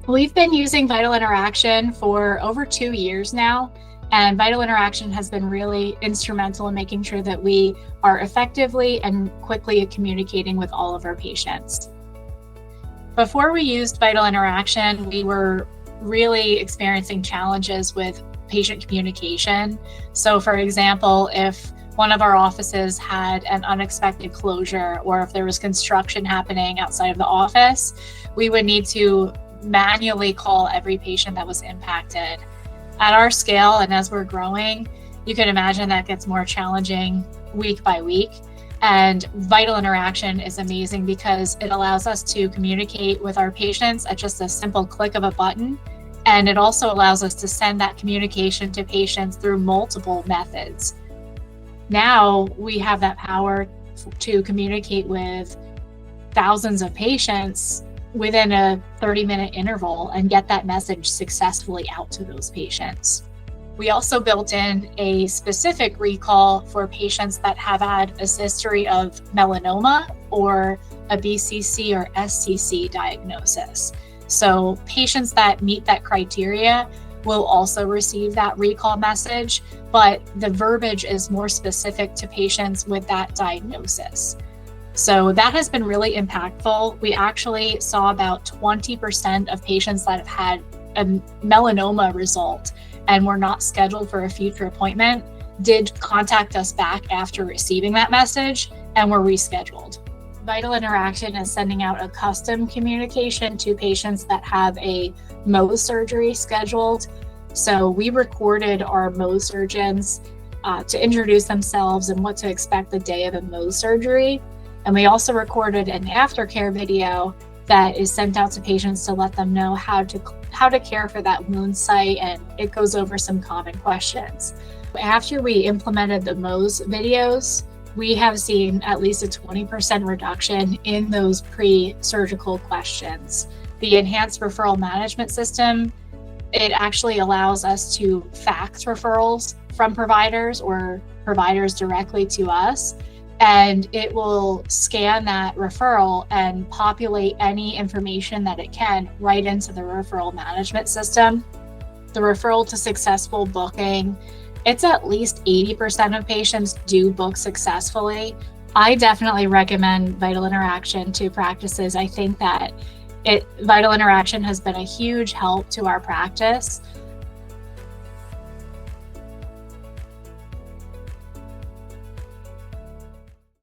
We've been using Vital Interaction for over 2 years now, and Vital Interaction has been really instrumental in making sure that we are effectively and quickly communicating with all of our patients. Before we used Vital Interaction, we were really experiencing challenges with patient communication. So for example, if one of our offices had an unexpected closure, or if there was construction happening outside of the office, we would need to manually call every patient that was impacted. At our scale and as we're growing, you can imagine that gets more challenging week by week. And Vital Interaction is amazing because it allows us to communicate with our patients at just a simple click of a button. And it also allows us to send that communication to patients through multiple methods. Now we have that power to communicate with thousands of patients within a 30-minute interval and get that message successfully out to those patients. We also built in a specific recall for patients that have had a history of melanoma or a BCC or SCC diagnosis. So patients that meet that criteria will also receive that recall message, but the verbiage is more specific to patients with that diagnosis. So that has been really impactful. We actually saw about 20% of patients that have had a melanoma result and were not scheduled for a future appointment did contact us back after receiving that message and were rescheduled. Vital Interaction is sending out a custom communication to patients that have a Mohs surgery scheduled. So we recorded our Mohs surgeons to introduce themselves and what to expect the day of a Mohs surgery. And we also recorded an aftercare video that is sent out to patients to let them know how to care for that wound site, and it goes over some common questions. After we implemented the Mohs videos, we have seen at least a 20% reduction in those pre-surgical questions. The enhanced referral management system, it actually allows us to fax referrals from providers or providers directly to us. And it will scan that referral and populate any information that it can right into the referral management system. The referral to successful booking, it's at least 80% of patients do book successfully. I definitely recommend Vital Interaction to practices. I think that Vital Interaction has been a huge help to our practice.